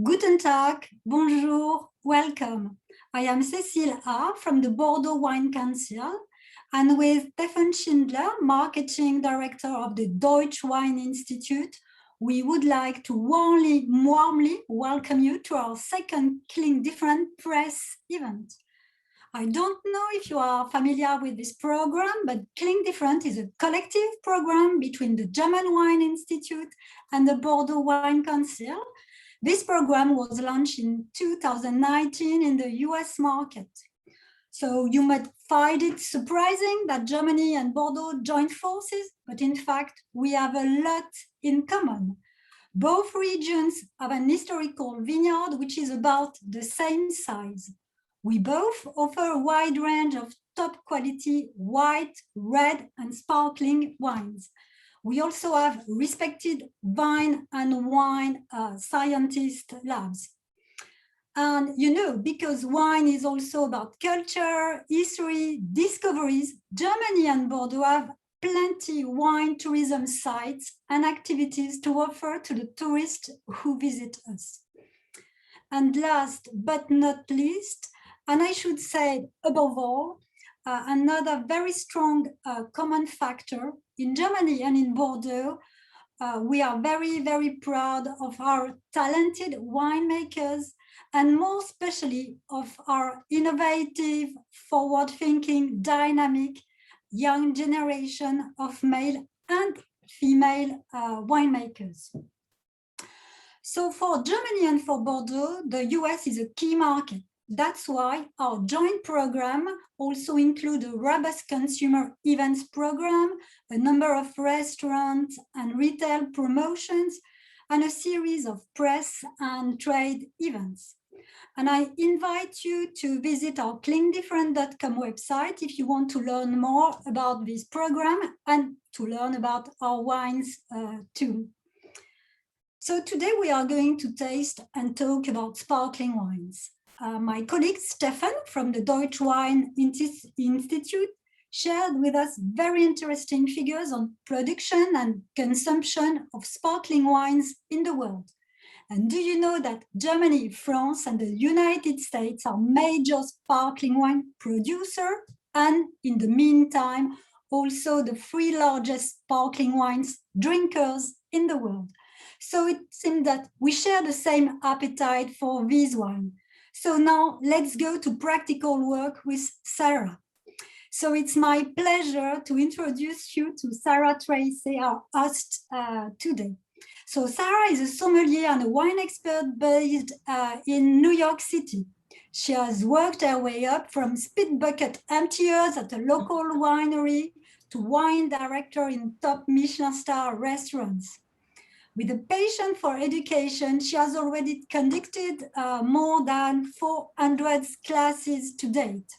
Guten Tag, bonjour, welcome. I am Cécile A. from the Bordeaux Wine Council, and with Stefan Schindler, Marketing Director of the Deutsche Wine Institute, we would like to warmly welcome you to our second Clink Different press event. I don't know if you are familiar with this program, but Clink Different is a collective program between the German Wine Institute and the Bordeaux Wine Council. This program was launched in 2019 in the US market. So you might find it surprising that Germany and Bordeaux joined forces, but in fact, we have a lot in common. Both regions have an historical vineyard which is about the same size. We both offer a wide range of top quality white, red, and sparkling wines. We also have respected vine and wine scientist labs. And you know, because wine is also about culture, history, discoveries, Germany and Bordeaux have plenty wine tourism sites and activities to offer to the tourists who visit us. And last but not least, and I should say above all, another very strong common factor in Germany and in Bordeaux, we are very, very proud of our talented winemakers and more especially of our innovative, forward-thinking, dynamic, young generation of male and female winemakers. So for Germany and for Bordeaux, the US is a key market. That's why our joint program also includes a robust consumer events program, a number of restaurants and retail promotions, and a series of press and trade events. And I invite you to visit our clinkdifferent.com website if you want to learn more about this program and to learn about our wines too. So today we are going to taste and talk about sparkling wines. My colleague Stefan from the Deutsche Wine Institute shared with us very interesting figures on production and consumption of sparkling wines in the world. And do you know that Germany, France, and the United States are major sparkling wine producers, and in the meantime, also the three largest sparkling wines drinkers in the world. So it seems that we share the same appetite for this wine. So now let's go to practical work with Sarah. So it's my pleasure to introduce you to Sarah Tracy, our host today. So Sarah is a sommelier and a wine expert based in New York City. She has worked her way up from spit bucket emptiers at a local winery to wine director in top Michelin star restaurants. With a passion for education, she has already conducted more than 400 classes to date.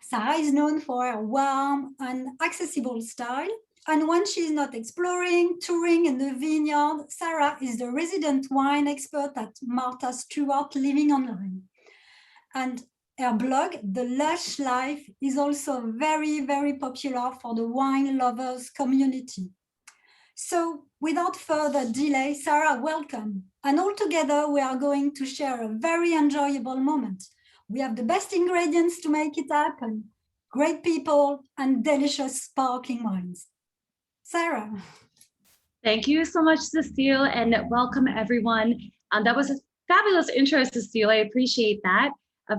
Sarah is known for her warm and accessible style. And when she is not exploring, touring in the vineyard, Sarah is the resident wine expert at Martha Stewart Living Online. And her blog, The Lush Life, is also very, very popular for the wine lovers community. So without further delay, Sarah, welcome. And all together, we are going to share a very enjoyable moment. We have the best ingredients to make it happen, great people and delicious sparkling wines. Sarah. Thank you so much, Cecile, and welcome everyone. That was a fabulous intro, Cecile. I appreciate that.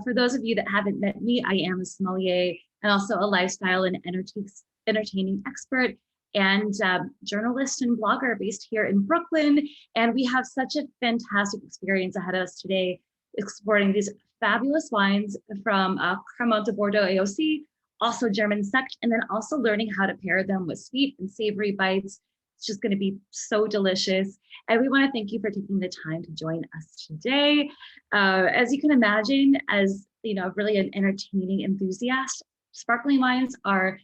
For those of you that haven't met me, I am a sommelier and also a lifestyle and entertaining expert and journalist and blogger based here in Brooklyn. And we have such a fantastic experience ahead of us today, exploring these fabulous wines from Cremant de Bordeaux AOC, also German sect, and then also learning how to pair them with sweet and savory bites. It's just going to be so delicious. And we want to thank you for taking the time to join us today. As you can imagine, as you know, really an entertaining enthusiast, sparkling wines are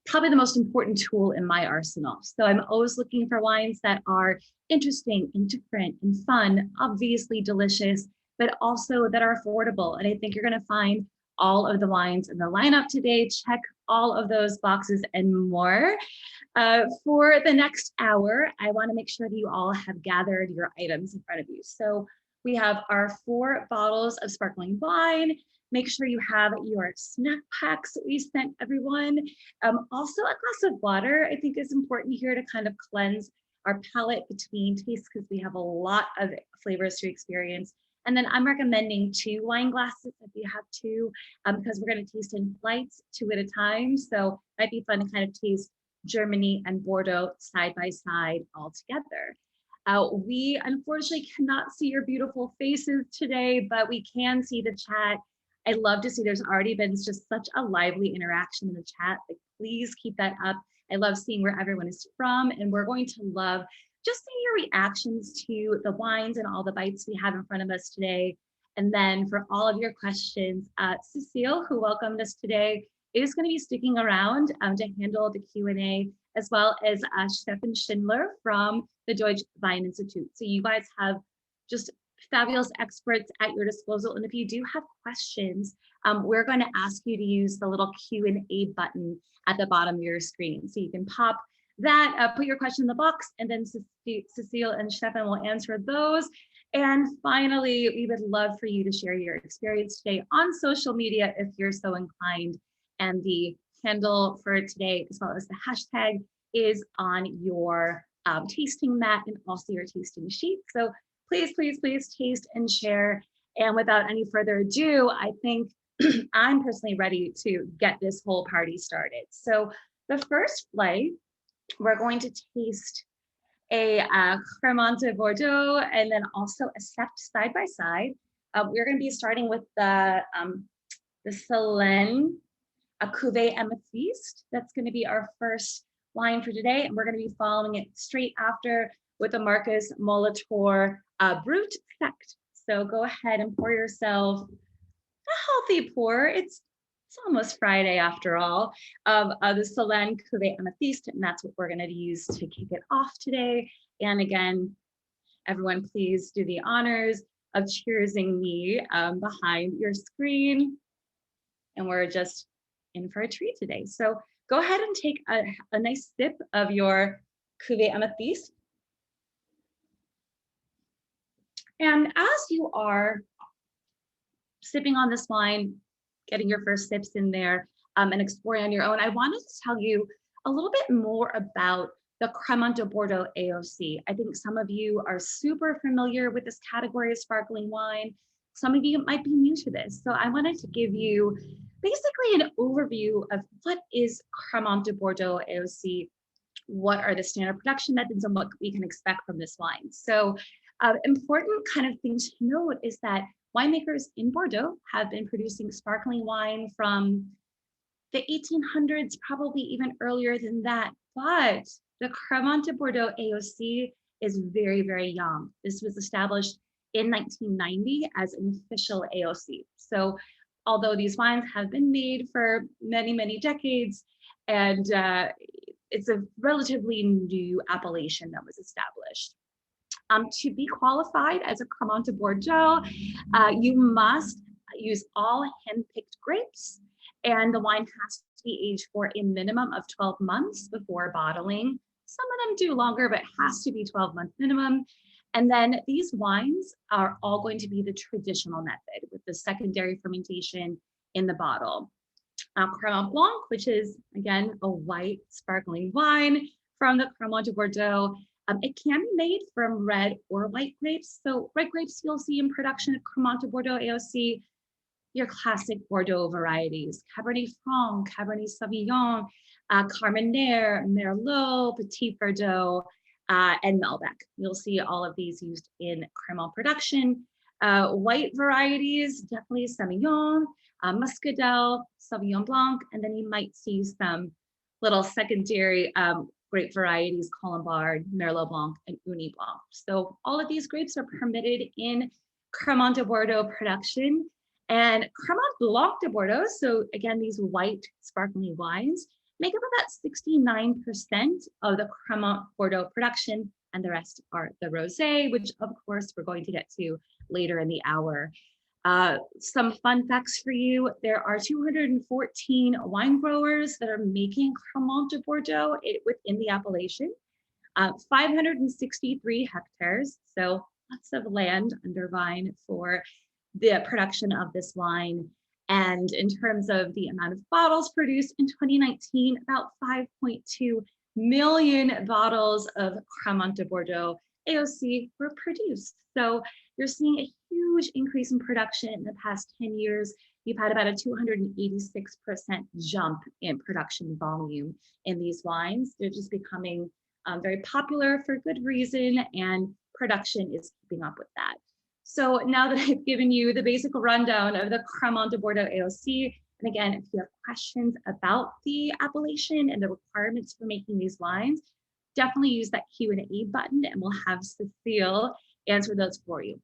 probably the most important tool in my arsenal. So I'm always looking for wines that are interesting and different and fun, obviously delicious, but also that are affordable. And I think you're going to find all of the wines in the lineup today. Check all of those boxes and more. For the next hour, I want to make sure that you all have gathered your items in front of you. So we have our 4 bottles of sparkling wine. Make sure you have your snack packs that we sent everyone. Also a glass of water, I think, is important here to kind of cleanse our palate between tastes, because we have a lot of flavors to experience. And then I'm recommending 2 wine glasses if you have 2, because we're going to taste in flights 2 at a time. So it might be fun to kind of taste Germany and Bordeaux side by side all together. We unfortunately cannot see your beautiful faces today, but we can see the chat. I love to see there's already been just such a lively interaction in the chat. Like, please keep that up. I love seeing where everyone is from, and we're going to love just seeing your reactions to the wines and all the bites we have in front of us today. And then for all of your questions, Cecile, who welcomed us today, is going to be sticking around to handle the Q&A, as well as Stefan Schindler from the Deutsche Wein Institute. So you guys have just fabulous experts at your disposal. And if you do have questions, we're going to ask you to use the little Q&A button at the bottom of your screen. So you can pop that, put your question in the box, and then Cecile and Stefan will answer those. And finally, we would love for you to share your experience today on social media if you're so inclined. And the handle for today, as well as the hashtag, is on your tasting mat and also your tasting sheet. So please, please, please taste and share. And without any further ado, I think I'm personally ready to get this whole party started. So the first flight, we're going to taste a Cremant de Bordeaux and then also a Sept side by side. We're going to be starting with the Selene, a Cuvée Amethyste. That's going to be our first wine for today, and we're going to be following it straight after with the Marcus Molitor Brut Sect. So go ahead and pour yourself a healthy pour. It's almost Friday after all, of the Selene Cuvée Amethyste, and that's what we're going to use to kick it off today. And again, everyone, please do the honors of cheersing me behind your screen. And we're just in for a treat today. So go ahead and take a nice sip of your Cuvée Amethyste. And as you are sipping on this wine, getting your first sips in there and exploring on your own, I wanted to tell you a little bit more about the Cremant de Bordeaux AOC. I think some of you are super familiar with this category of sparkling wine. Some of you might be new to this. So I wanted to give you basically an overview of what is Cremant de Bordeaux AOC, what are the standard production methods, and what we can expect from this wine. So important kind of thing to note is that winemakers in Bordeaux have been producing sparkling wine from the 1800s, probably even earlier than that. But the Cremant de Bordeaux AOC is very, very young. This was established in 1990 as an official AOC. So although these wines have been made for many, many decades, and it's a relatively new appellation that was established. To be qualified as a Cremant de Bordeaux, you must use all hand-picked grapes, and the wine has to be aged for a minimum of 12 months before bottling. Some of them do longer, but it has to be 12-month minimum. And then these wines are all going to be the traditional method with the secondary fermentation in the bottle. Cremant Blanc, which is, again, a white sparkling wine from the Cremant de Bordeaux. It can be made from red or white grapes. So red grapes you'll see in production at Cremant de Bordeaux AOC, your classic Bordeaux varieties, Cabernet Franc, Cabernet Sauvignon, Carmenère, Merlot, Petit Verdot, and Malbec. You'll see all of these used in Cremant production. White varieties, definitely Semillon, Muscadel, Sauvignon Blanc, and then you might see some little secondary grape varieties, Colombard, Merlot Blanc, and Uni Blanc. So all of these grapes are permitted in Cremant de Bordeaux production. And Cremant Blanc de Bordeaux, so again, these white sparkling wines, make up about 69% of the Cremant Bordeaux production, and the rest are the rosé, which of course we're going to get to later in the hour. Some fun facts for you. There are 214 wine growers that are making Cremant de Bordeaux within the appellation. 563 hectares, so lots of land under vine for the production of this wine. And in terms of the amount of bottles produced in 2019, about 5.2 million bottles of Cremant de Bordeaux AOC were produced. So you're seeing a huge increase in production in the past 10 years. You've had about a 286% jump in production volume in these wines. They're just becoming very popular for good reason, and production is keeping up with that. So now that I've given you the basic rundown of the Cremant de Bordeaux AOC, and again, if you have questions about the appellation and the requirements for making these wines, definitely use that Q&A button and we'll have Cecile answer those for you.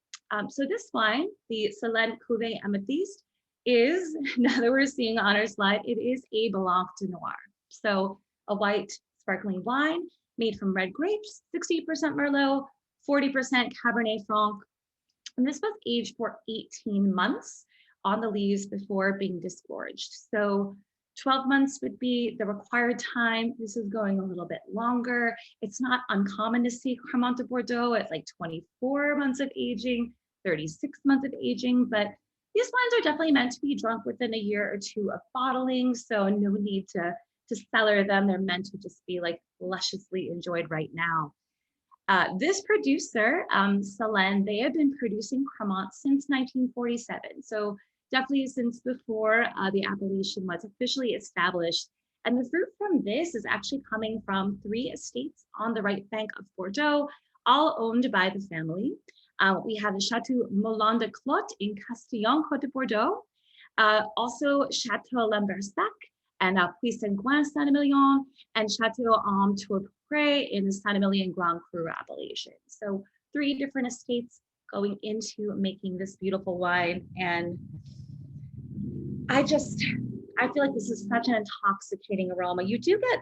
So this wine, the Solène Cuvée Amethyste, is, now that we're seeing on our slide, it is a Blanc de Noir. So a white sparkling wine made from red grapes, 60% Merlot, 40% Cabernet Franc. And this was aged for 18 months on the leaves before being disgorged. So 12 months would be the required time. This is going a little bit longer. It's not uncommon to see Cremant de Bordeaux at like 24 months of aging, 36 months of aging, but these wines are definitely meant to be drunk within a year or two of bottling. So no need to cellar them. They're meant to just be like lusciously enjoyed right now. This producer, Solène, they have been producing Cremant since 1947. So definitely since before the appellation was officially established. And the fruit from this is actually coming from 3 estates on the right bank of Bordeaux, all owned by the family. We have the Chateau Moulin de Clotte in Castillon, Côte de Bordeaux, also Chateau Lambersac and Puy-Saint-Gouin, Saint-Emilion, and Chateau en Tourpre in the Saint-Emilion Grand Cru appellation. So 3 different estates going into making this beautiful wine. And I feel like this is such an intoxicating aroma. You do get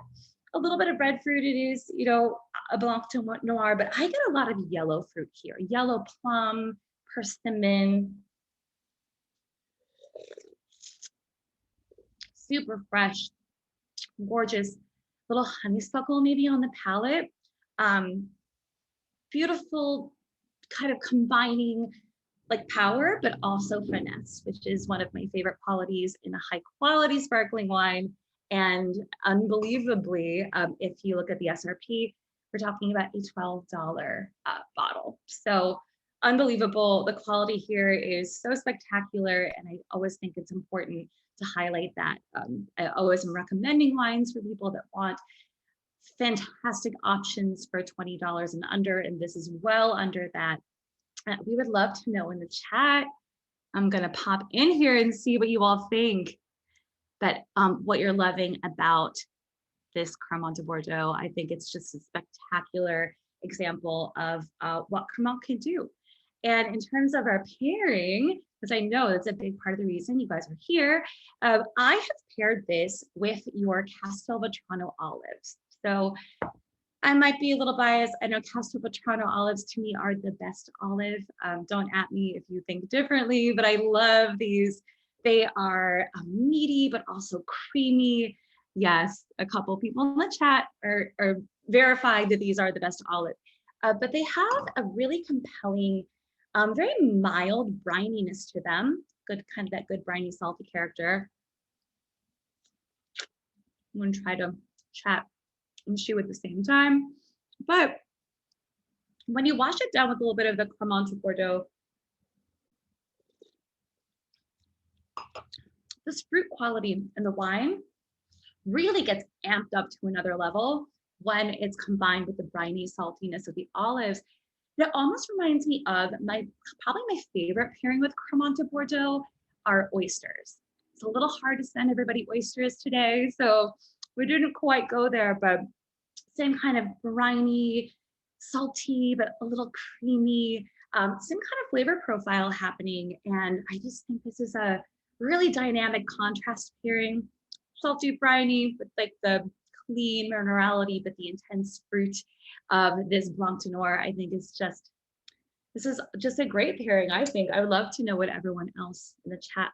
a little bit of red fruit. It is, you know, a Blanc de Noir, but I get a lot of yellow fruit here. Yellow plum, persimmon. Super fresh, gorgeous, little honeysuckle maybe on the palate. Beautiful, kind of combining like power, but also finesse, which is one of my favorite qualities in a high quality sparkling wine. And unbelievably, if you look at the SRP, we're talking about a $12 bottle. So unbelievable. The quality here is so spectacular. And I always think it's important to highlight that. I always am recommending wines for people that want fantastic options for $20 and under, and this is well under that. We would love to know in the chat. I'm going to pop in here and see what you all think, but what you're loving about this Cremant de Bordeaux. I think it's just a spectacular example of what Cremant can do. And in terms of our pairing, because I know that's a big part of the reason you guys are here, I have paired this with your Castelvetrano olives. So I might be a little biased. I know Castelvetrano olives to me are the best olive. Don't at me if you think differently, but I love these. They are meaty, but also creamy. Yes, a couple people in the chat are verified that these are the best olive. But they have a really compelling, very mild brininess to them. Good, kind of that good briny, salty character. I'm gonna try to chat and chew at the same time. But when you wash it down with a little bit of the Cremant de Bordeaux, this fruit quality in the wine really gets amped up to another level when it's combined with the briny saltiness of the olives. It almost reminds me of probably my favorite pairing with Cremant de Bordeaux are oysters. It's a little hard to send everybody oysters today, so we didn't quite go there, but same kind of briny, salty, but a little creamy, same kind of flavor profile happening. And I just think this is a really dynamic contrast pairing. Salty, briny, with like the clean minerality, but the intense fruit of this Blanc de Noir, I think is just This is just a great pairing, I think. I would love to know what everyone else in the chat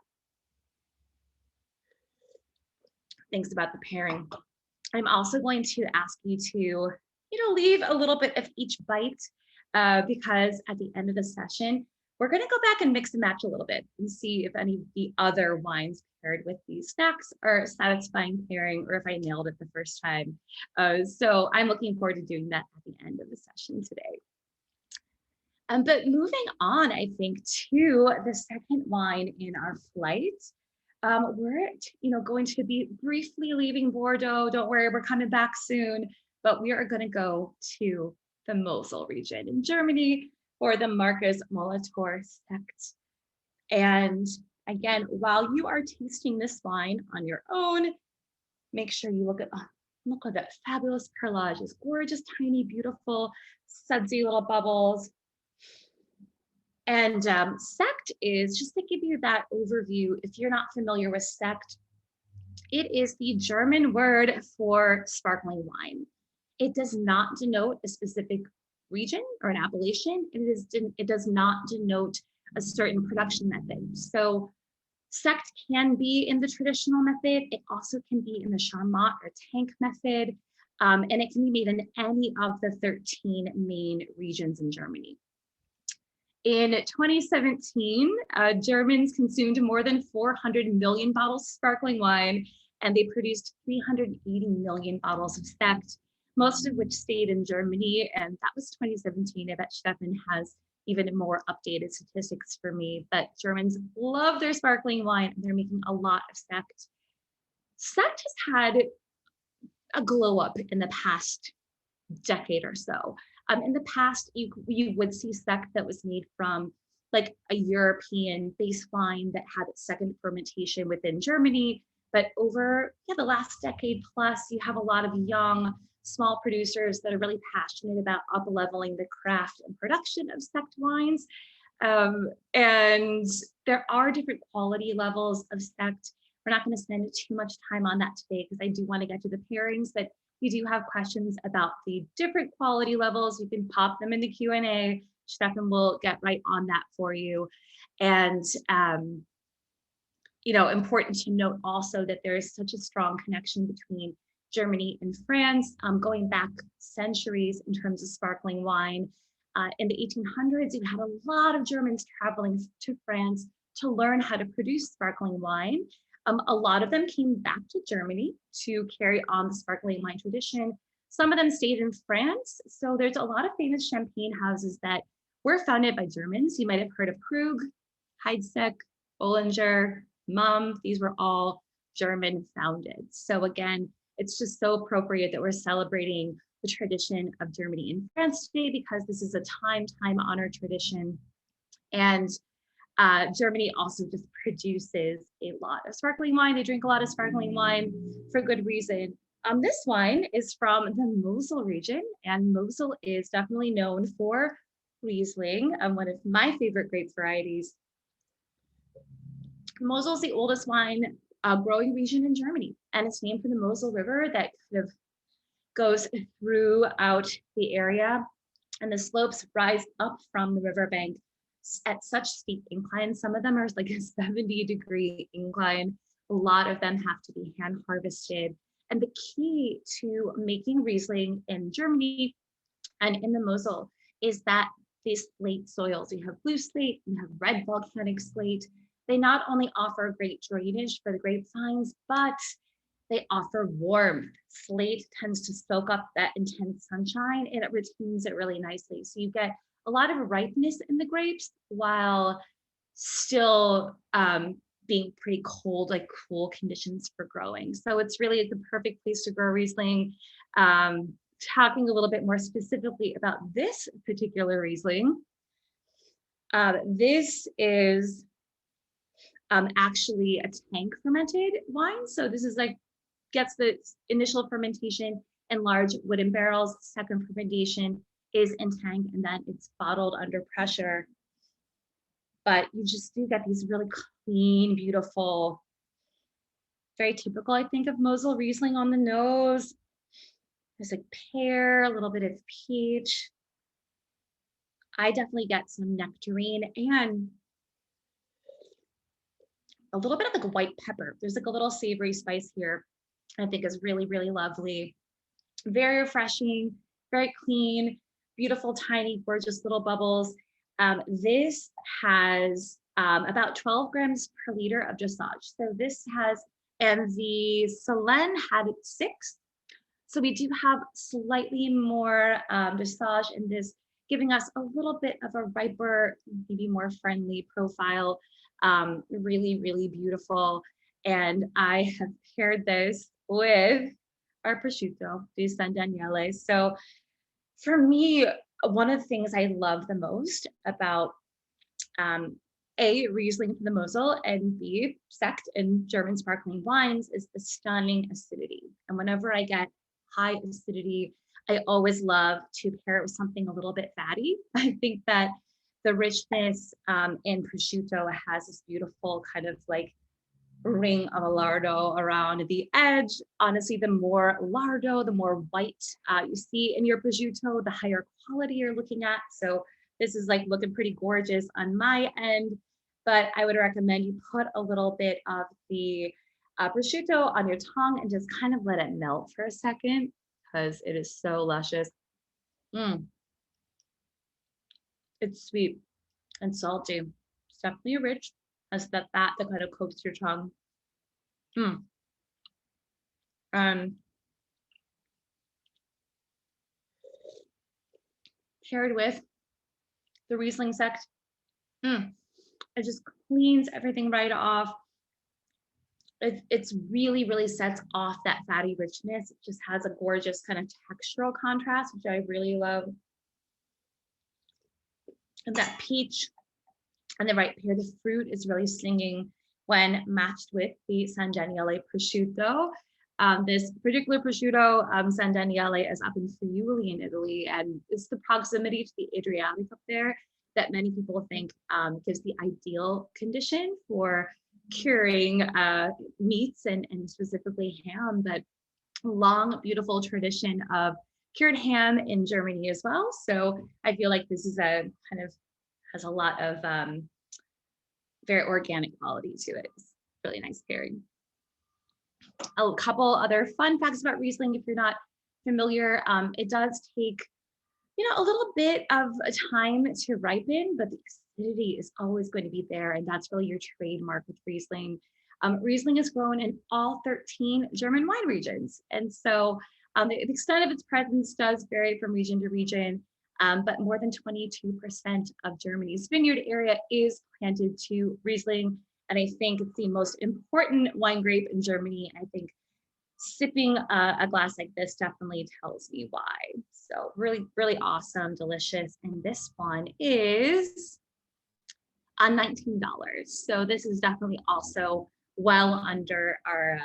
thinks about the pairing. I'm also going to ask you to, leave a little bit of each bite because at the end of the session, we're going to go back and mix and match a little bit and see if any of the other wines paired with these snacks are a satisfying pairing or if I nailed it the first time. So I'm looking forward to doing that at the end of the session today. But moving on, I think, to the second wine in our flight. We're going to be briefly leaving Bordeaux. Don't worry, we're coming back soon. But we are going to go to the Mosel region in Germany for the Marcus Molitor sect. And again, while you are tasting this wine on your own, make sure you look at that fabulous perlage, this gorgeous, tiny, beautiful, sudsy little bubbles. And sect is, just to give you that overview, if you're not familiar with sect, it is the German word for sparkling wine. It does not denote a specific region or an appellation. It does not denote a certain production method. So sect can be in the traditional method. It also can be in the Charmat or tank method. And it can be made in any of the 13 main regions in Germany. In 2017, Germans consumed more than 400 million bottles of sparkling wine, and they produced 380 million bottles of sect, most of which stayed in Germany. And that was 2017. I bet Stefan has even more updated statistics for me, but Germans love their sparkling wine, and they're making a lot of sect. Sect has had a glow up in the past decade or so. In the past, you would see sect that was made from like a European base wine that had its second fermentation within Germany. But over the last decade plus, you have a lot of young, small producers that are really passionate about up-leveling the craft and production of sect wines. And there are different quality levels of sect. We're not going to spend too much time on that today because I do want to get to the pairings, but if you do have questions about the different quality levels, you can pop them in the Q&A. Stefan will get right on that for you. And, important to note also that there is such a strong connection between Germany and France, going back centuries in terms of sparkling wine. In the 1800s, you had a lot of Germans traveling to France to learn how to produce sparkling wine. A lot of them came back to Germany to carry on the sparkling wine tradition. Some of them stayed in France. So there's a lot of famous champagne houses that were founded by Germans. You might have heard of Krug, Heidsieck, Bollinger, Mumm. These were all German founded. So again, it's just so appropriate that we're celebrating the tradition of Germany and France today because this is a time-honored tradition. And Germany also just produces a lot of sparkling wine. They drink a lot of sparkling wine for good reason. This wine is from the Mosel region, and Mosel is definitely known for Riesling, one of my favorite grape varieties. Mosel is the oldest wine growing region in Germany, and it's named for the Mosel River that kind of goes throughout the area, and the slopes rise up from the riverbank at such steep inclines. Some of them are like a 70-degree incline. A lot of them have to be hand harvested. And the key to making Riesling in Germany and in the Mosel is that these slate soils, you have blue slate, you have red volcanic slate. They not only offer great drainage for the grapevines, but they offer warmth. Slate tends to soak up that intense sunshine and it retains it really nicely. So you get a lot of ripeness in the grapes while still being pretty cold, like cool conditions for growing. So it's really the perfect place to grow Riesling. Talking a little bit more specifically about this particular Riesling, this is actually a tank fermented wine. So this is like gets the initial fermentation in large wooden barrels. Second fermentation is in tank, and then it's bottled under pressure. But you just do get these really clean, beautiful, very typical, I think, of Mosel Riesling on the nose. There's like pear, a little bit of peach. I definitely get some nectarine and a little bit of like white pepper. There's like a little savory spice here I think is really, really lovely. Very refreshing, very clean, beautiful, tiny, gorgeous little bubbles. This has about 12 grams per liter of dosage. So this has, and the Selen had 6. So we do have slightly more dosage in this, giving us a little bit of a riper, maybe more friendly profile. Really, really beautiful. And I have paired this with our prosciutto di San Daniele. So for me, one of the things I love the most about A, Riesling from the Mosel, and B, Sekt and German sparkling wines is the stunning acidity. And whenever I get high acidity, I always love to pair it with something a little bit fatty. I think that the richness in prosciutto has this beautiful kind of like ring of a lardo around the edge. Honestly, the more lardo, the more white you see in your prosciutto, the higher quality you're looking at. So this is like looking pretty gorgeous on my end, but I would recommend you put a little bit of the prosciutto on your tongue and just kind of let it melt for a second because it is so luscious. It's sweet and salty. It's definitely rich. Has that fat that kind of coats your tongue. Paired with the Riesling Sekt, it just cleans everything right off. It's really, really sets off that fatty richness. It just has a gorgeous kind of textural contrast, which I really love. And that peach and the right pair, the fruit is really singing when matched with the San Daniele prosciutto. This particular prosciutto, San Daniele, is up in Friuli in Italy, and it's the proximity to the Adriatic up there that many people think gives the ideal condition for curing meats and specifically ham. But long, beautiful tradition of cured ham in Germany as well. So I feel like this is a kind of has a lot of very organic quality to it. It's really nice pairing. A couple other fun facts about Riesling, if you're not familiar, it does take, a little bit of a time to ripen, but the acidity is always going to be there, and that's really your trademark with Riesling. Riesling is grown in all 13 German wine regions, and so the extent of its presence does vary from region to region, but more than 22% of Germany's vineyard area is planted to Riesling. And I think it's the most important wine grape in Germany. I think sipping a glass like this definitely tells me why. So really, really awesome, delicious. And this one is $19. So this is definitely also well under our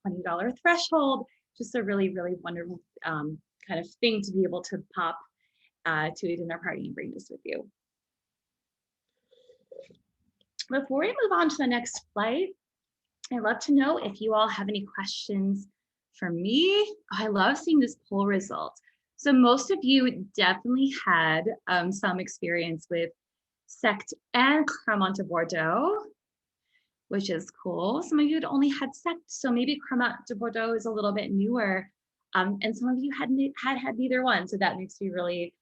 $20 threshold. Just a really, really wonderful kind of thing to be able to pop to a dinner party and bring this with you. Before we move on to the next flight, I'd love to know if you all have any questions for me. I love seeing this poll result. So most of you definitely had some experience with Sekt and Cremant de Bordeaux, which is cool. Some of you had only had Sekt, so maybe Cremant de Bordeaux is a little bit newer. And some of you had neither one, so that makes me really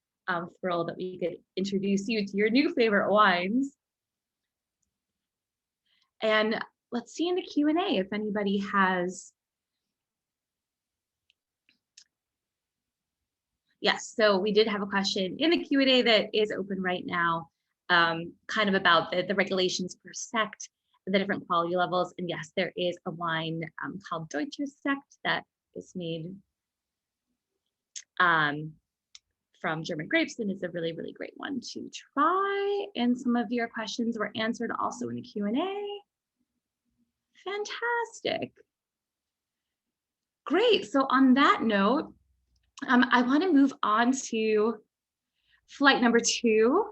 thrilled that we could introduce you to your new favorite wines. And let's see in the Q&A if anybody has. Yes, so we did have a question in the Q&A that is open right now, kind of about the regulations for Sekt, the different quality levels. And yes, there is a wine called Deutscher Sekt that is made from German grapes, and it's a really, really great one to try. And some of your questions were answered also in the Q&A. Fantastic. Great. So on that note, I want to move on to flight number 2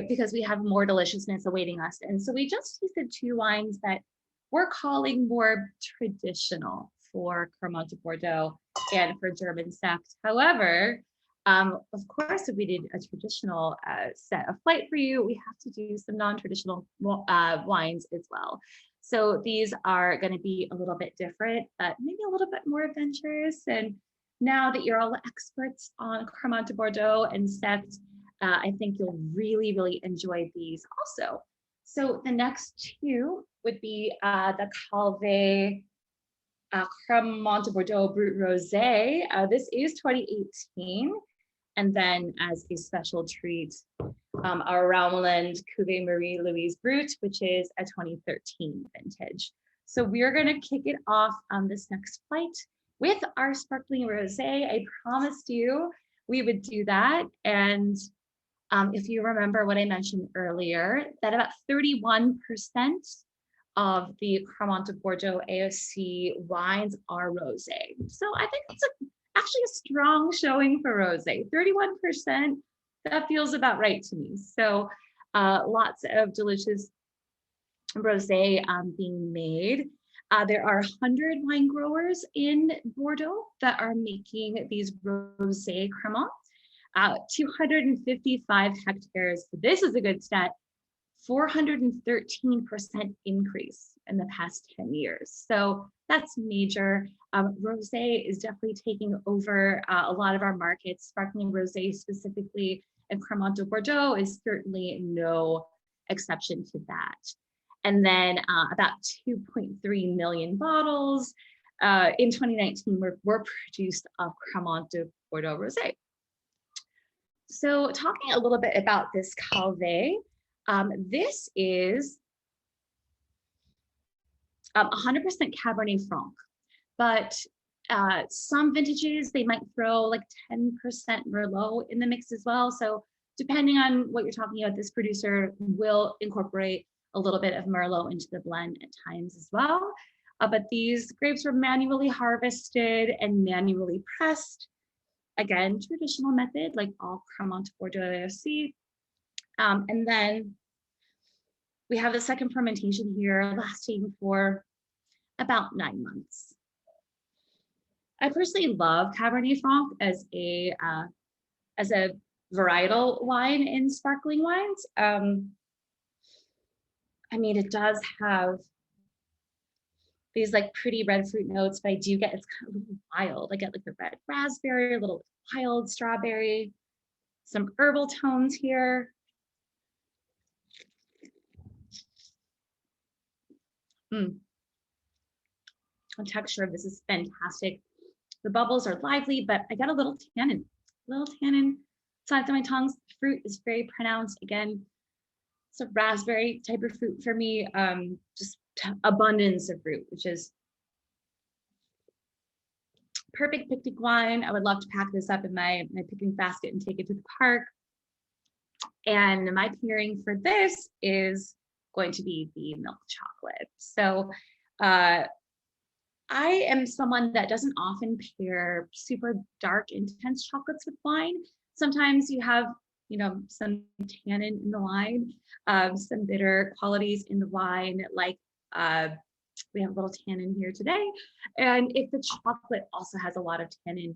because we have more deliciousness awaiting us. And so we just tasted 2 wines that we're calling more traditional for Cremant de Bordeaux and for German Sekt. However, Of course, if we did a traditional set of flight for you, we have to do some non-traditional wines as well. So these are going to be a little bit different, but maybe a little bit more adventurous. And now that you're all experts on Cremant de Bordeaux and Sect, I think you'll really, really enjoy these also. So the next two would be the Calvé Cremant de Bordeaux Brut Rosé. This is 2018. And then as a special treat, our Raumeland Cuvée Marie Louise Brut, which is a 2013 vintage. So we're going to kick it off on this next flight with our sparkling rosé. I promised you we would do that. And if you remember what I mentioned earlier, that about 31% of the Cremant de Bordeaux AOC wines are rosé. So I think it's actually a strong showing for rosé. 31%, that feels about right to me. So lots of delicious rosé being made. There are 100 wine growers in Bordeaux that are making these rosé Cremant. 255 hectares. This is a good stat. 413% increase in the past 10 years. So that's major. Rosé is definitely taking over a lot of our markets. Sparkling rosé specifically, and Cremant de Bordeaux is certainly no exception to that. And then about 2.3 million bottles in 2019 were produced of Cremant de Bordeaux rosé. So talking a little bit about this Calvé, this is 100% Cabernet Franc, but some vintages, they might throw like 10% Merlot in the mix as well. So depending on what you're talking about, this producer will incorporate a little bit of Merlot into the blend at times as well. But these grapes were manually harvested and manually pressed. Again, traditional method, like all Cremant de Bordeaux AOC. And then we have the second fermentation here lasting for about 9 months. I personally love Cabernet Franc as a varietal wine in sparkling wines. I mean, it does have these like pretty red fruit notes, but I do get, it's kind of a little wild. I get like the red raspberry, a little wild strawberry, some herbal tones here. The texture of this is fantastic. The bubbles are lively, but I got a little tannin sides of my tongue. The fruit is very pronounced. Again, it's a raspberry type of fruit for me. Just abundance of fruit, which is perfect picnic wine. I would love to pack this up in my picnic basket and take it to the park. And my pairing for this is going to be the milk chocolate. So I am someone that doesn't often pair super dark, intense chocolates with wine. Sometimes you have, you know, some tannin in the wine, some bitter qualities in the wine, like we have a little tannin here today. And if the chocolate also has a lot of tannin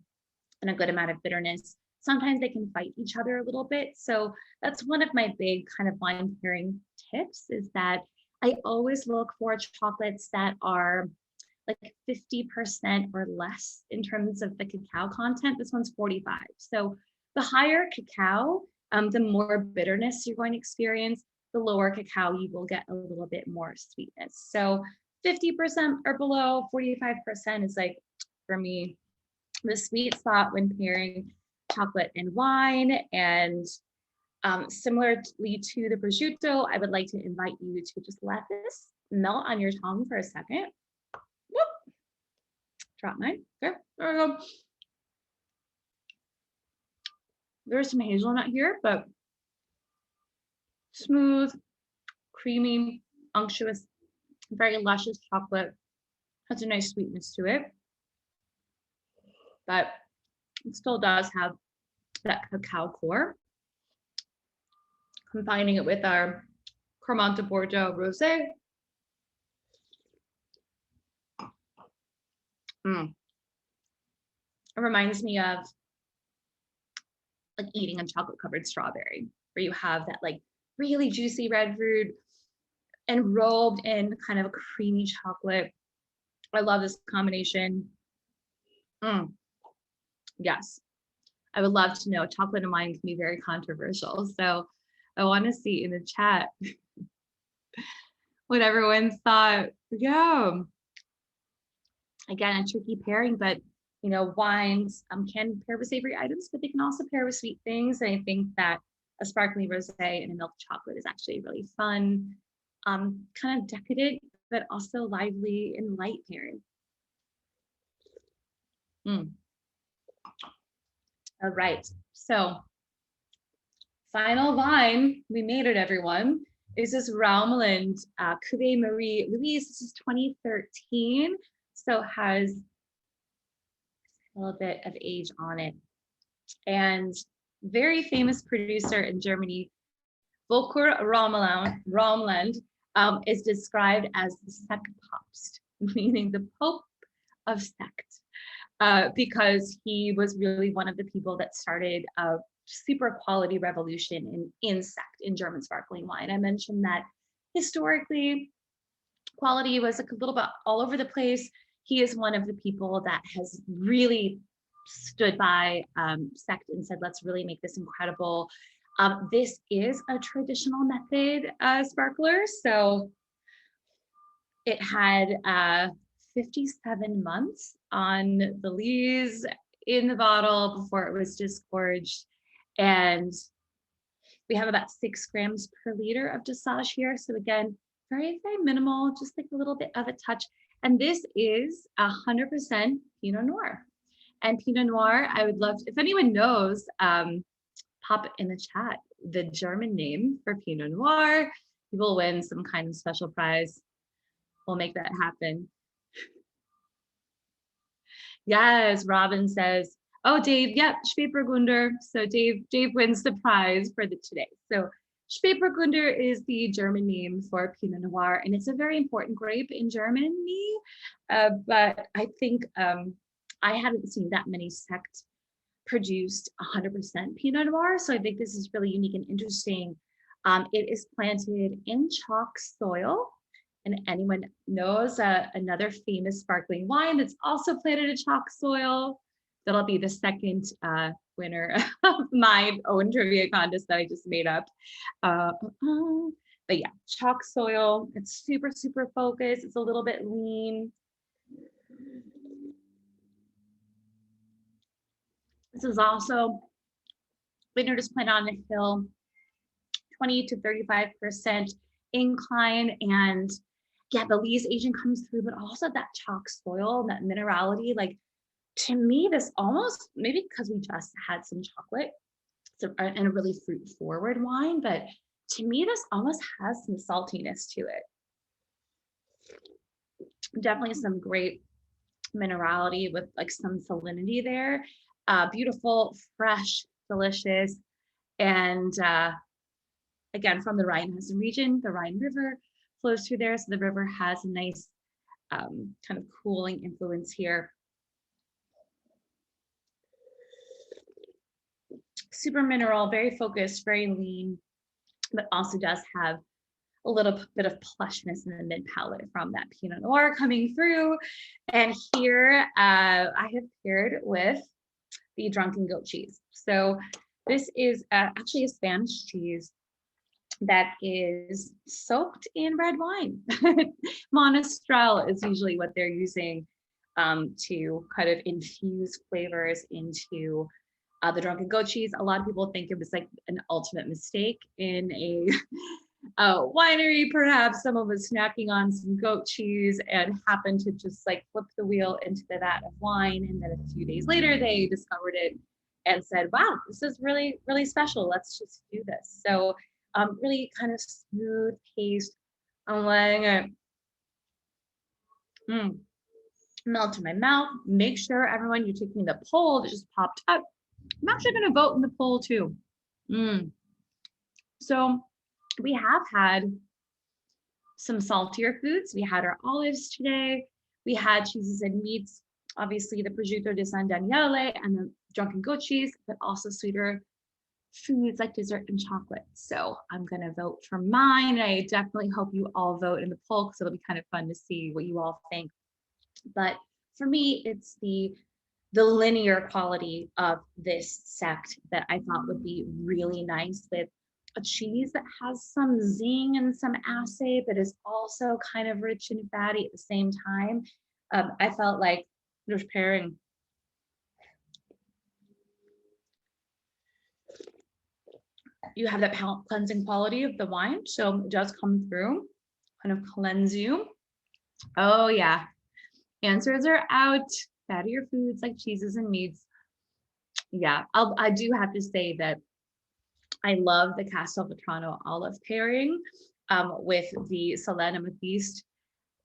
and a good amount of bitterness, sometimes they can fight each other a little bit. So that's one of my big kind of wine pairing tips, is that I always look for chocolates that are like 50% or less in terms of the cacao content. This one's 45. So the higher cacao, the more bitterness you're going to experience. The lower cacao, you will get a little bit more sweetness. So 50% or below, 45% is like, for me, the sweet spot when pairing chocolate and wine. And similarly to the prosciutto, I would like to invite you to just let this melt on your tongue for a second. Whoop. Drop mine. Okay, there we go. There's some hazelnut here, but smooth, creamy, unctuous, very luscious chocolate. Has a nice sweetness to it, but it still does have that cacao core. Combining it with our Cremant de Bordeaux rosé. It reminds me of like eating a chocolate covered strawberry, where you have that like really juicy red fruit enrobed in kind of a creamy chocolate. I love this combination. Yes, I would love to know. Chocolate and wine can be very controversial. So I want to see in the chat what everyone's thought. Yeah. Again, a tricky pairing, but you know, wines can pair with savory items, but they can also pair with sweet things. And I think that a sparkling rosé and a milk chocolate is actually really fun, kind of decadent, but also lively and light pairing. All right, so final wine, we made it, everyone, is this Raumeland Cuvée Marie Louise. This is 2013, so has a little bit of age on it. And very famous producer in Germany, Volker Raumeland, is described as the Sektpapst, meaning the Pope of sect, because he was really one of the people that started a super quality revolution in sect, in German sparkling wine. I mentioned that historically, quality was like a little bit all over the place. He is one of the people that has really stood by sect and said, let's really make this incredible. This is a traditional method sparkler. So it had 57 months on the lees in the bottle before it was disgorged. And we have about 6 grams per liter of dosage here. So again, very, very minimal, just like a little bit of a touch. And this is 100% Pinot Noir. And Pinot Noir, I would love to, if anyone knows, pop it in the chat, the German name for Pinot Noir. You will win some kind of special prize. We'll make that happen. Yes, Robin says, oh, Dave, yep, Spätburgunder. So Dave wins the prize for today. So Spätburgunder is the German name for Pinot Noir, and it's a very important grape in Germany. But I think I haven't seen that many sect produced 100% Pinot Noir. So I think this is really unique and interesting. It is planted in chalk soil. And anyone knows another famous sparkling wine that's also planted in chalk soil? That'll be the second winner of my own trivia contest that I just made up. But yeah, chalk soil. It's super, super focused. It's a little bit lean. This is also vineyard is planted on a hill, 20 to 35% incline, and yeah, the lees aging comes through, but also that chalk soil, that minerality. Like, to me, this almost, maybe because we just had some chocolate and a really fruit forward wine, but to me, this almost has some saltiness to it. Definitely some great minerality with like some salinity there. Beautiful, fresh, delicious. And again, from the Rheinhessen region, the Rhine River flows through there. So the river has a nice kind of cooling influence here. Super mineral, very focused, very lean, but also does have a little bit of plushness in the mid palate from that Pinot Noir coming through. And here I have paired with the Drunken Goat cheese. So this is actually a Spanish cheese that is soaked in red wine. Monastrell is usually what they're using to kind of infuse flavors into the Drunken Goat cheese. A lot of people think it was like an ultimate mistake in a winery. Perhaps someone was snacking on some goat cheese and happened to just like flip the wheel into the vat of wine. And then a few days later, they discovered it and said, wow, this is really, really special. Let's just do this. So really kind of smooth taste. I'm letting it melt in my mouth. Make sure, everyone, you're taking the poll that just popped up. I'm actually going to vote in the poll too. So we have had some saltier foods. We had our olives today. We had cheeses and meats, obviously the prosciutto di San Daniele and the Drunken Goat cheese, but also sweeter foods like dessert and chocolate. So I'm going to vote for mine. I definitely hope you all vote in the poll because it'll be kind of fun to see what you all think. But for me, it's the linear quality of this sect that I thought would be really nice, with a cheese that has some zing and some acid, but is also kind of rich and fatty at the same time. I felt like this pairing you have that cleansing quality of the wine, so it does come through, kind of cleanse you. Oh yeah, answers are out. Fattier foods like cheeses and meats. Yeah, I do have to say that I love the Castelvetrano olive pairing with the Solène Amethyst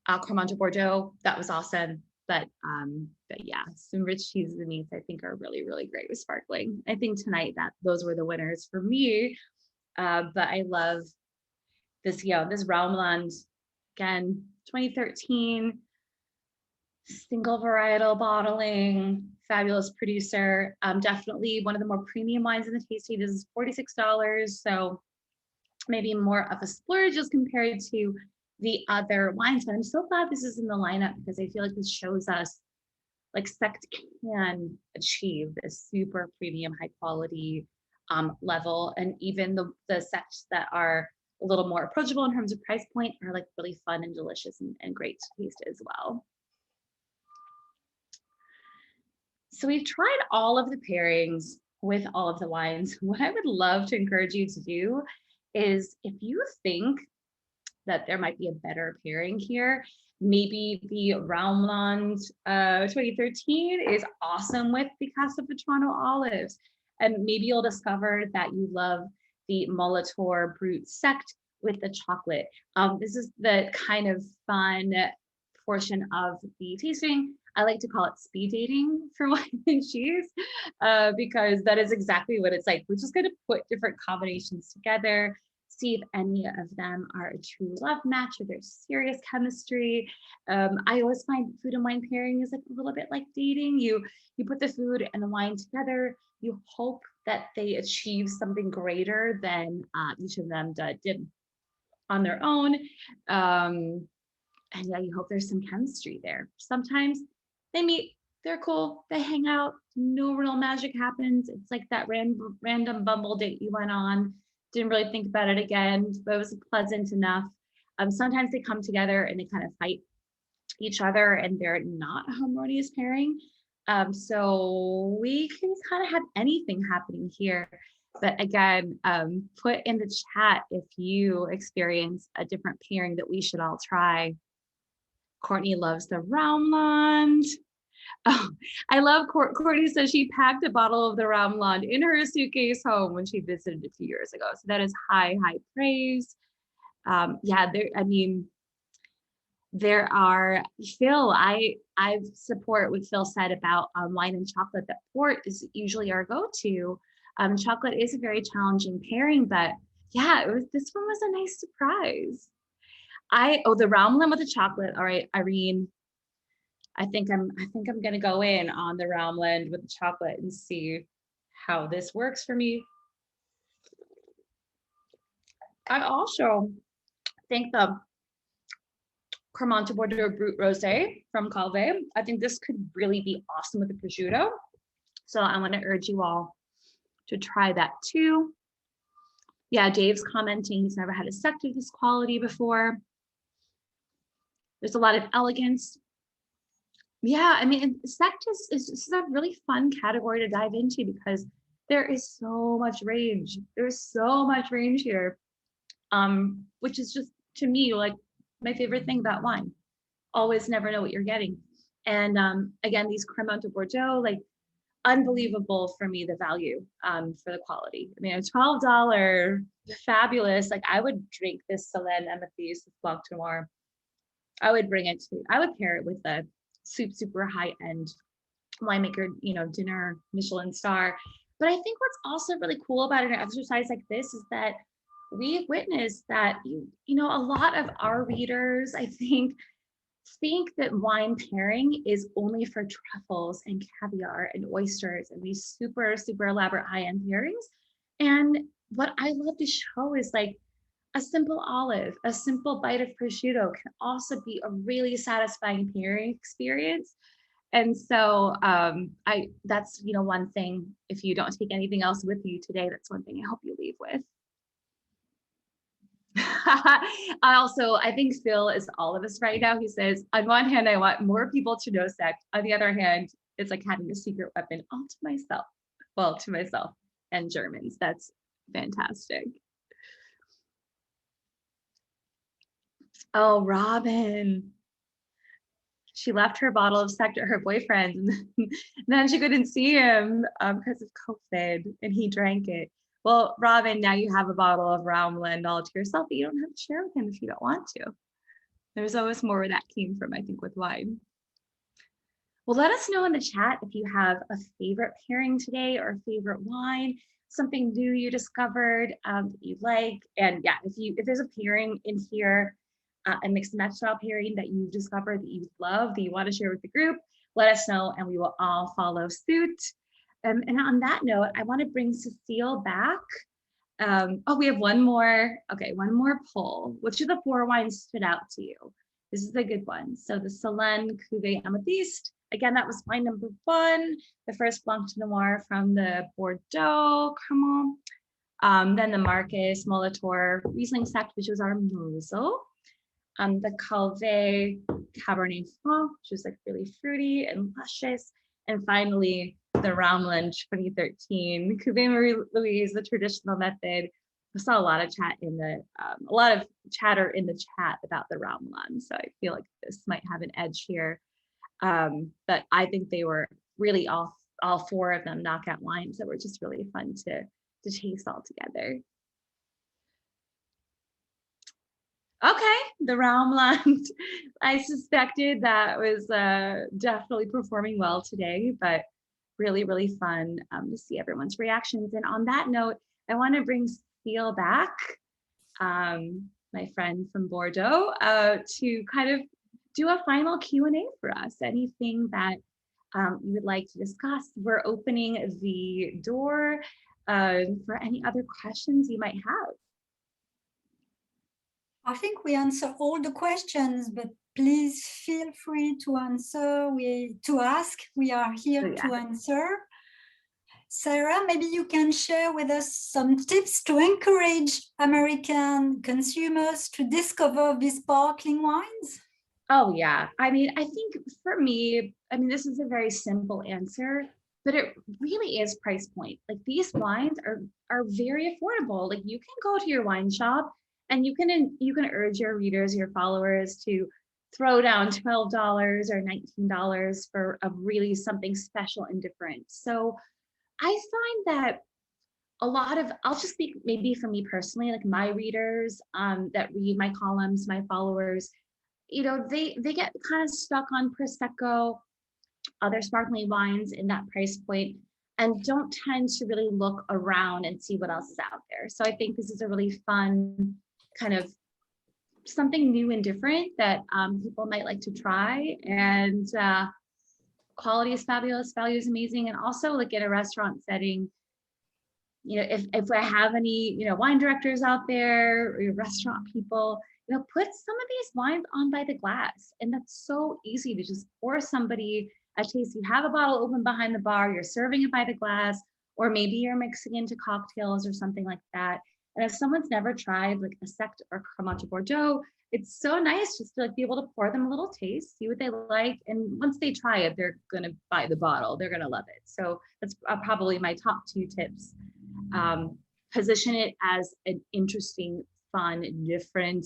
Cremant de Bordeaux. That was awesome. But yeah, some rich cheeses and meats I think are really, really great with sparkling. I think tonight that those were the winners for me. But I love this, this Raumeland, again, 2013, single varietal bottling, fabulous producer. Definitely one of the more premium wines in the tasting. This is $46, so maybe more of a splurge as compared to the other wines. But I'm so glad this is in the lineup because I feel like this shows us like Sect can achieve this super premium, high quality level, and even the sects that are a little more approachable in terms of price point are like really fun and delicious and great to taste as well. So we've tried all of the pairings with all of the wines. What I would love to encourage you to do is, if you think that there might be a better pairing here, maybe the Raumeland 2013 is awesome with the Castelvetrano olives. And maybe you'll discover that you love the Molitor Brut Sect with the chocolate. This is the kind of fun portion of the tasting. I like to call it speed dating for wine and cheese because that is exactly what it's like. We're just going to put different combinations together, see if any of them are a true love match or there's serious chemistry. I always find food and wine pairing is like a little bit like dating. You put the food and the wine together. You hope that they achieve something greater than each of them did on their own. And yeah, you hope there's some chemistry there. Sometimes they meet, they're cool, they hang out, no real magic happens. It's like that random Bumble date you went on, didn't really think about it again, but it was pleasant enough. Sometimes they come together and they kind of fight each other and they're not a harmonious pairing. So we can kind of have anything happening here. But again, put in the chat if you experience a different pairing that we should all try. Courtney loves the Raumeland. Oh, I love Courtney says she packed a bottle of the Raumeland in her suitcase home when she visited a few years ago. So that is high praise. Yeah, there are Phil. I support what Phil said about wine and chocolate. That port is usually our go-to. Chocolate is a very challenging pairing, but yeah, this one was a nice surprise. The Raumeland with the chocolate. All right, Irene. I think I'm gonna go in on the Raumeland with the chocolate and see how this works for me. I also think the Cremant de Bordeaux Brut Rosé from Calvé. I think this could really be awesome with the prosciutto. So I want to urge you all to try that too. Yeah, Dave's commenting he's never had a sect of this quality before. There's a lot of elegance. Yeah, I mean, sect is a really fun category to dive into because there is so much range. There's so much range here, which is just, to me, like my favorite thing about wine. Always never know what you're getting. And again, these Cremant de Bordeaux, like unbelievable for me, the value for the quality. I mean, a $12, fabulous. Like I would drink this Solène Amethyst Blanc Noir. I would pair it with a super high-end winemaker, dinner Michelin star. But I think what's also really cool about an exercise like this is that we've witnessed that a lot of our readers, I think that wine pairing is only for truffles and caviar and oysters and these super elaborate high-end pairings. And what I love to show is like a simple olive, a simple bite of prosciutto can also be a really satisfying pairing experience. And so that's, you know, one thing, if you don't take anything else with you today, that's one thing I hope you leave with. I think Phil is all of us right now. He says, on one hand, I want more people to know sex. On the other hand, it's like having a secret weapon all to myself. Well, to myself and Germans. That's fantastic. Oh, Robin. She left her bottle of Sect at her boyfriend, and then she couldn't see him because of COVID, and he drank it. Well, Robin, now you have a bottle of Raumland all to yourself, but you don't have to share with him if you don't want to. There's always more where that came from, I think, with wine. Well, let us know in the chat if you have a favorite pairing today or a favorite wine, something new you discovered that you like. And yeah, if there's a pairing in here, a mixed match style pairing that you've discovered that you love, that you want to share with the group, let us know and we will all follow suit. And on that note, I want to bring Cecile back. Oh, we have one more. Okay, one more poll. Which of the 4 wines stood out to you? This is a good one. So the Solène Cuvée Amethyste. Again, that was wine number 1. The first Blanc de Noir from the Bordeaux Cremant. Then the Marcus Molitor Riesling Sect, which was our Mosel. The Calvé Cabernet Franc, which was like really fruity and luscious. And finally, the Raumland 2013 Cuvée Marie-Louise, the traditional method. I saw a lot of chatter in the chat about the Raumland, so I feel like this might have an edge here. But I think they were really all 4 of them knockout wines that were just really fun to taste all together. Okay, the Raumland. I suspected that was definitely performing well today, but really, really fun to see everyone's reactions. And on that note, I want to bring Cecile back, my friend from Bordeaux, to kind of do a final Q&A for us. Anything that you would like to discuss? We're opening the door for any other questions you might have. I think we answer all the questions, but please feel free to answer, to ask. We are here to answer. Sarah, maybe you can share with us some tips to encourage American consumers to discover these sparkling wines? Oh, yeah. I mean, I think for me, this is a very simple answer, but it really is price point. Like these wines are very affordable. Like you can go to your wine shop and you can urge your readers, your followers to throw down $12 or $19 for a really something special and different. So I find that a lot of, I'll just speak maybe for me personally, like my readers that read my columns, my followers, you know, they get kind of stuck on Prosecco, other sparkling wines in that price point, and don't tend to really look around and see what else is out there. So I think this is a really fun kind of something new and different that people might like to try. And quality is fabulous, value is amazing. And also like in a restaurant setting, you know, if I have any, you know, wine directors out there or your restaurant people, you know, put some of these wines on by the glass. And that's so easy to just pour somebody a taste. You have a bottle open behind the bar, you're serving it by the glass, or maybe you're mixing into cocktails or something like that. And if someone's never tried like a Sect or Cremant de Bordeaux, it's so nice just to like be able to pour them a little taste, see what they like. And once they try it, they're going to buy the bottle. They're going to love it. So that's probably my top 2 tips. Position it as an interesting, fun, different,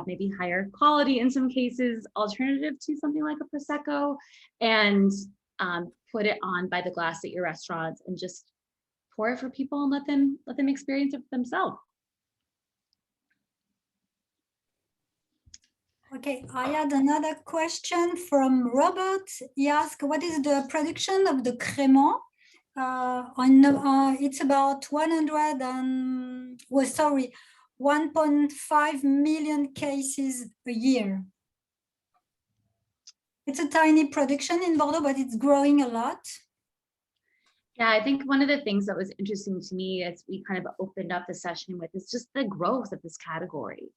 maybe higher quality in some cases, alternative to something like a Prosecco, and put it on by the glass at your restaurants and just pour it for people and let them experience it for themselves. Okay, I had another question from Robert. He asked, what is the production of the Cremant? It's about 1.5 million cases a year. It's a tiny production in Bordeaux, but it's growing a lot. Yeah, I think one of the things that was interesting to me as we kind of opened up the session with is just the growth of this category.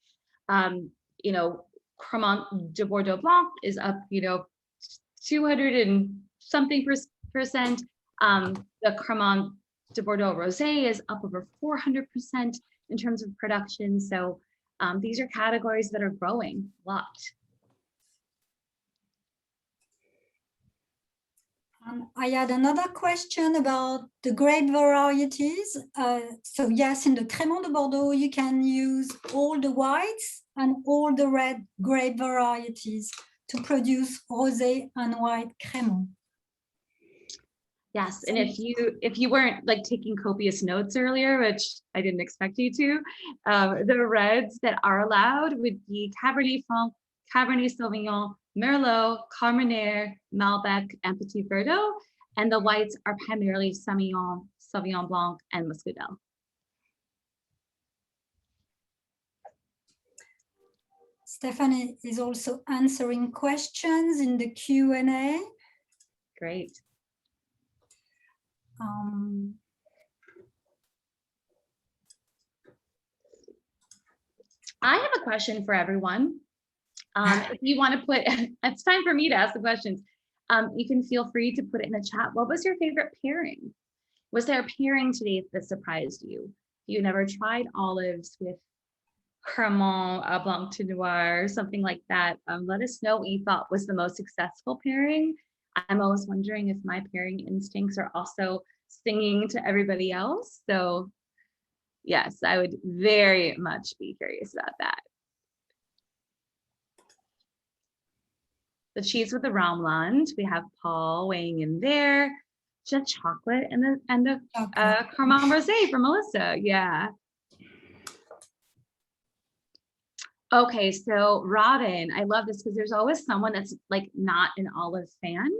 You know, Cremant de Bordeaux Blanc is up, 200 and something percent. The Cremant de Bordeaux Rosé is up over 400% in terms of production. So these are categories that are growing a lot. I had another question about the grape varieties. So yes, in the Crémant de Bordeaux, you can use all the whites and all the red grape varieties to produce rosé and white Crémant. Yes, and if you weren't like taking copious notes earlier, which I didn't expect you to, the reds that are allowed would be Cabernet Franc, Cabernet Sauvignon, Merlot, Carmenère, Malbec, and Petit Verdot, and the whites are primarily Sauvignon Blanc, and Muscadel. Stephanie is also answering questions in the Q&A. Great. I have a question for everyone. If you want to put, it's time for me to ask the questions. You can feel free to put it in the chat. What was your favorite pairing? Was there a pairing today that surprised you? You never tried olives with Cremant Blanc to Noir or something like that. Let us know what you thought was the most successful pairing. I'm always wondering if my pairing instincts are also singing to everybody else. So yes, I would very much be curious about that. The cheese with the Raumland, we have Paul weighing in there. Just chocolate and the Cremant Rosé for Melissa. Yeah. Okay, so Robin, I love this because there's always someone that's like not an olive fan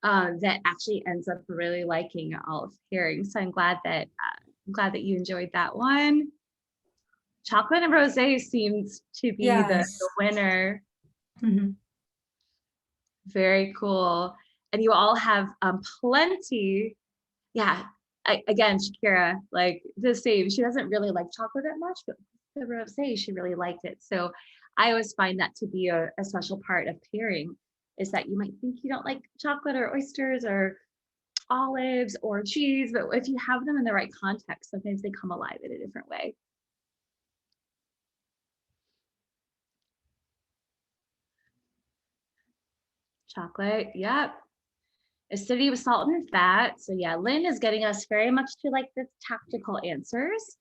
that actually ends up really liking olive pairing. So I'm glad that you enjoyed that one. Chocolate and rosé seems to be the winner. Mm-hmm. Very cool. And you all have plenty. Yeah, again, Shakira, like the same. She doesn't really like chocolate that much, but the rosé, she really liked it. So I always find that to be a special part of pairing, is that you might think you don't like chocolate or oysters or olives or cheese, but if you have them in the right context, sometimes they come alive in a different way. Chocolate, yep. Acidity with salt and fat. So yeah, Lynn is getting us very much to like the tactical answers.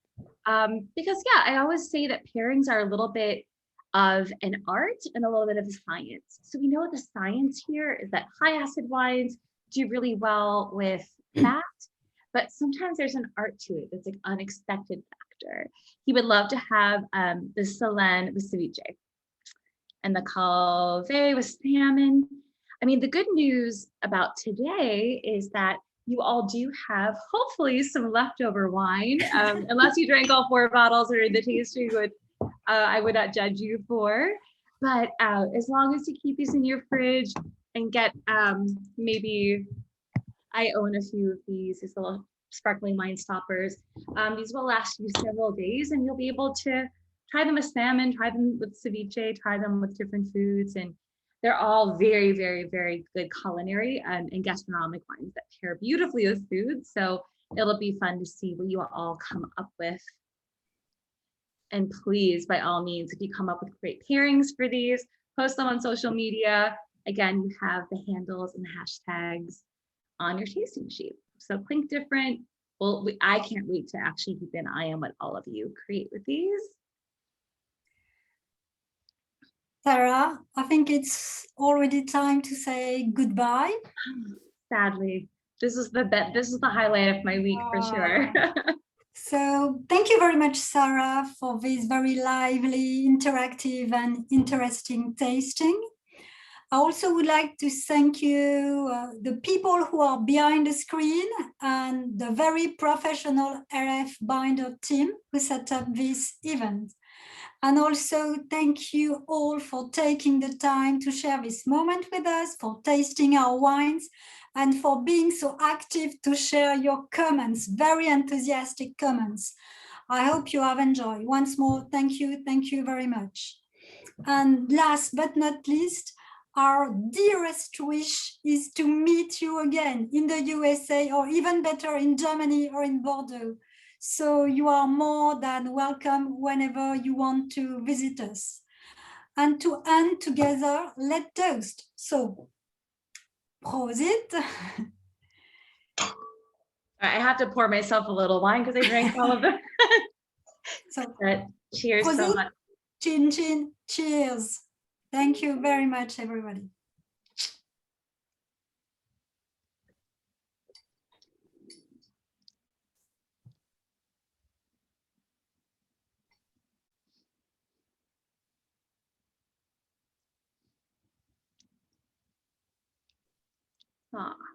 Because yeah, I always say that pairings are a little bit of an art and a little bit of a science. So we know the science here is that high acid wines do really well with fat, but sometimes there's an art to it that's like unexpected factor. He would love to have the Salin with ceviche and the Calvé with salmon. I mean, the good news about today is that you all do have hopefully some leftover wine, unless you drank all 4 bottles or the tasting would, I would not judge you for. But as long as you keep these in your fridge and get maybe, I own a few of these little sparkling wine stoppers. These will last you several days and you'll be able to try them with salmon, try them with ceviche, try them with different foods. And they're all very, very, very good culinary and gastronomic wines that pair beautifully with food. So it'll be fun to see what you all come up with. And please, by all means, if you come up with great pairings for these, post them on social media. Again, you have the handles and the hashtags on your tasting sheet. So Clink different. Well, I can't wait to actually keep an eye on what all of you create with these. Sarah, I think it's already time to say goodbye. Sadly, this is the highlight of my week for sure. So thank you very much, Sarah, for this very lively, interactive and interesting tasting. I also would like to thank you, the people who are behind the screen and the very professional RF Binder team who set up this event. And also thank you all for taking the time to share this moment with us, for tasting our wines, and for being so active to share your comments, very enthusiastic comments. I hope you have enjoyed. Once more, thank you very much. And last but not least, our dearest wish is to meet you again in the USA, or even better in Germany or in Bordeaux. So you are more than welcome whenever you want to visit us. And to end together, let's toast. So, Prosit. I have to pour myself a little wine because I drank all of them. So, But cheers Prosit, so much. chin chin, cheers. Thank you very much, everybody. Aw.